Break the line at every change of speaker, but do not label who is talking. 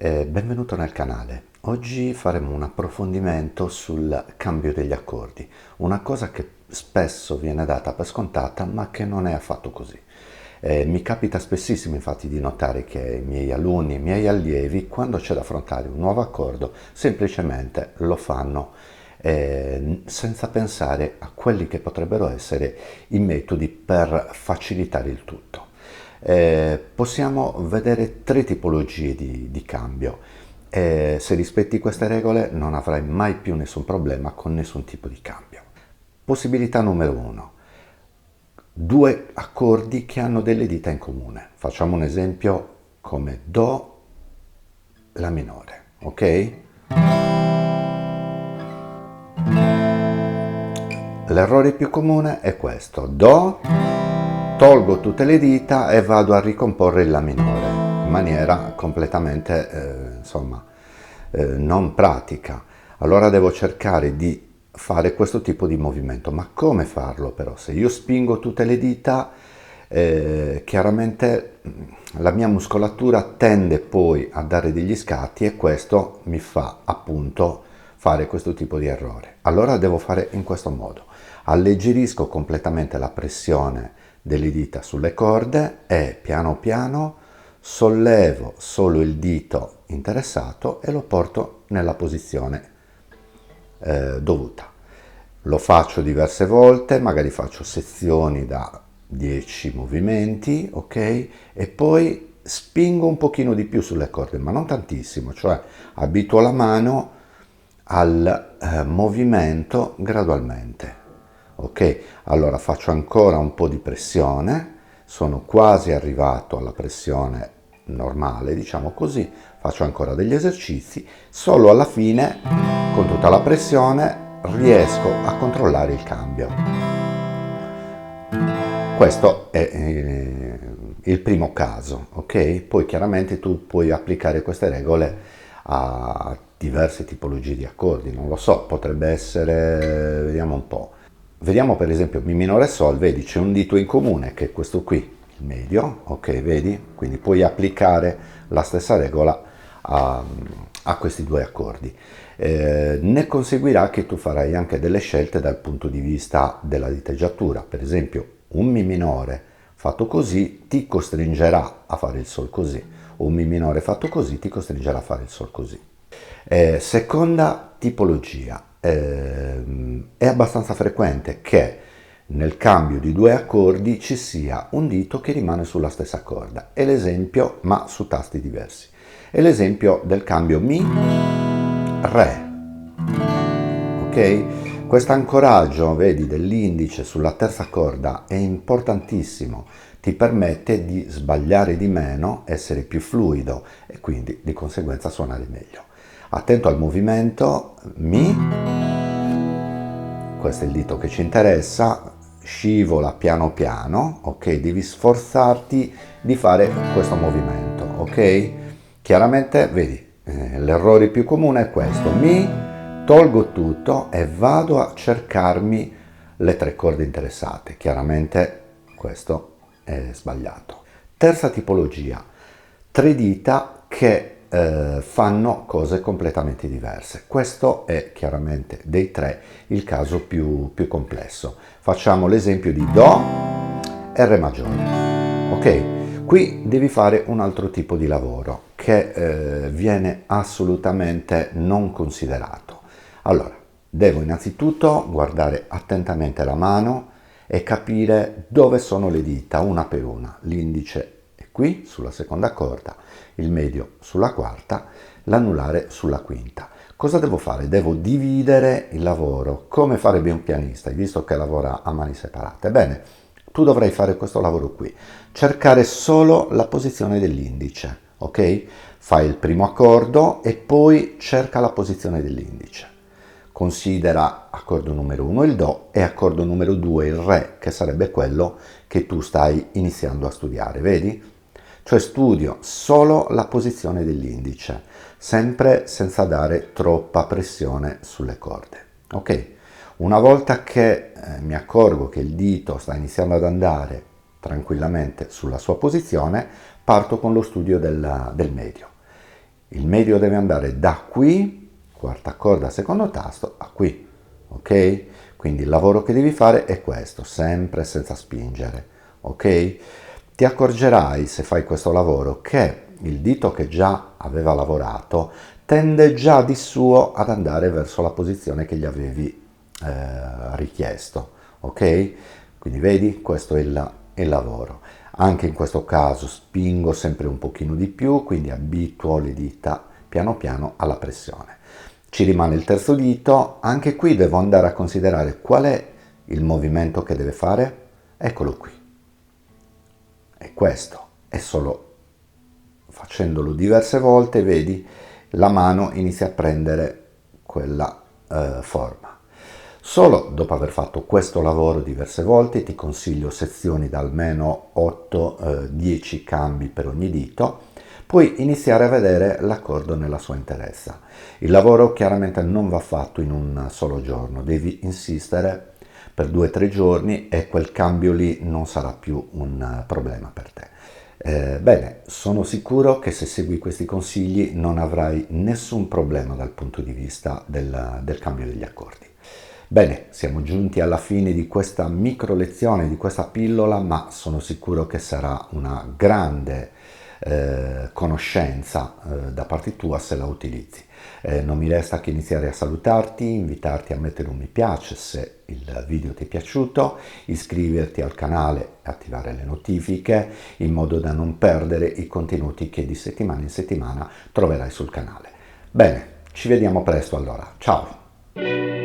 Benvenuto nel canale. Oggi faremo un approfondimento sul cambio degli accordi, una cosa che spesso viene data per scontata ma che non è affatto così. Mi capita spessissimo infatti di notare che i miei alunni, i miei allievi, quando c'è da affrontare un nuovo accordo, semplicemente lo fanno senza pensare a quelli che potrebbero essere i metodi per facilitare il tutto. Possiamo vedere tre tipologie di cambio. Se rispetti queste regole non avrai mai più nessun problema con nessun tipo di cambio. Possibilità numero uno: due accordi che hanno delle dita in comune. Facciamo un esempio come Do, La minore, ok? L'errore più comune è questo: Do, tolgo tutte le dita e vado a ricomporre il La minore in maniera completamente, non pratica. Allora devo cercare di fare questo tipo di movimento. Ma come farlo però? Se io spingo tutte le dita, chiaramente la mia muscolatura tende poi a dare degli scatti e questo mi fa appunto fare questo tipo di errore. Allora devo fare in questo modo: alleggerisco completamente la pressione delle dita sulle corde e piano piano sollevo solo il dito interessato e lo porto nella posizione dovuta. Lo faccio diverse volte, magari faccio sezioni da 10 movimenti, ok? E poi spingo un pochino di più sulle corde, ma non tantissimo, cioè abituo la mano al movimento gradualmente. Ok, allora faccio ancora un po' di pressione, sono quasi arrivato alla pressione normale, diciamo così, faccio ancora degli esercizi, solo alla fine, con tutta la pressione, riesco a controllare il cambio. Questo è il primo caso, ok? Poi chiaramente tu puoi applicare queste regole a diverse tipologie di accordi, non lo so, potrebbe essere, vediamo un po'. Vediamo per esempio Mi minore Sol, vedi c'è un dito in comune che è questo qui, il medio, ok, vedi? Quindi puoi applicare la stessa regola a questi due accordi. Ne conseguirà che tu farai anche delle scelte dal punto di vista della diteggiatura. Per esempio un Mi minore fatto così ti costringerà a fare il Sol così, un Mi minore fatto così ti costringerà a fare il Sol così. Seconda tipologia, è abbastanza frequente che nel cambio di due accordi ci sia un dito che rimane sulla stessa corda. È l'esempio, ma su tasti diversi. È l'esempio del cambio Mi, Re. Ok? Questo ancoraggio, vedi, dell'indice sulla terza corda è importantissimo, ti permette di sbagliare di meno, essere più fluido e quindi di conseguenza suonare meglio. Attento al movimento, Mi, questo è il dito che ci interessa, scivola piano piano, ok? Devi sforzarti di fare questo movimento, ok? Chiaramente, vedi, l'errore più comune è questo: Mi, tolgo tutto e vado a cercarmi le tre corde interessate. Chiaramente questo è sbagliato. Terza tipologia: tre dita che fanno cose completamente diverse. Questo è chiaramente dei tre il caso più complesso. Facciamo l'esempio di Do e Re maggiore. Ok? Qui devi fare un altro tipo di lavoro che viene assolutamente non considerato. Allora, devo innanzitutto guardare attentamente la mano e capire dove sono le dita una per una. L'indice è qui sulla seconda corda, il medio sulla quarta, l'anulare sulla quinta. Cosa devo fare? Devo dividere il lavoro come farebbe un pianista, visto che lavora a mani separate. Bene, tu dovrai fare questo lavoro qui, cercare solo la posizione dell'indice, ok? Fai il primo accordo e poi cerca la posizione dell'indice. Considera accordo numero 1 il Do e accordo numero 2 il Re, che sarebbe quello che tu stai iniziando a studiare, vedi? Cioè studio solo la posizione dell'indice, sempre senza dare troppa pressione sulle corde. Ok? Una volta che mi accorgo che il dito sta iniziando ad andare tranquillamente sulla sua posizione, parto con lo studio del medio. Il medio deve andare da qui, quarta corda, secondo tasto, a qui, ok? Quindi il lavoro che devi fare è questo, sempre senza spingere, ok? Ti accorgerai, se fai questo lavoro, che il dito che già aveva lavorato tende già di suo ad andare verso la posizione che gli avevi richiesto, ok? Quindi vedi, questo è il lavoro. Anche in questo caso spingo sempre un pochino di più, quindi abituo le dita piano piano alla pressione. Ci rimane il terzo dito, anche qui devo andare a considerare qual è il movimento che deve fare. Eccolo qui. E questo è solo facendolo diverse volte, vedi, la mano inizia a prendere quella forma. Solo dopo aver fatto questo lavoro diverse volte ti consiglio sezioni da almeno 8-10 cambi per ogni dito, puoi iniziare a vedere l'accordo nella sua interezza. Il lavoro chiaramente non va fatto in un solo giorno, devi insistere per 2-3 giorni e quel cambio lì non sarà più un problema per te. Bene, sono sicuro che se segui questi consigli non avrai nessun problema dal punto di vista del cambio degli accordi. Bene, siamo giunti alla fine di questa micro lezione, di questa pillola, ma sono sicuro che sarà una grande conoscenza da parte tua se la utilizzi. Non mi resta che iniziare a salutarti, invitarti a mettere un mi piace se il video ti è piaciuto, iscriverti al canale e attivare le notifiche in modo da non perdere i contenuti che di settimana in settimana troverai sul canale. Bene, ci vediamo presto allora, ciao!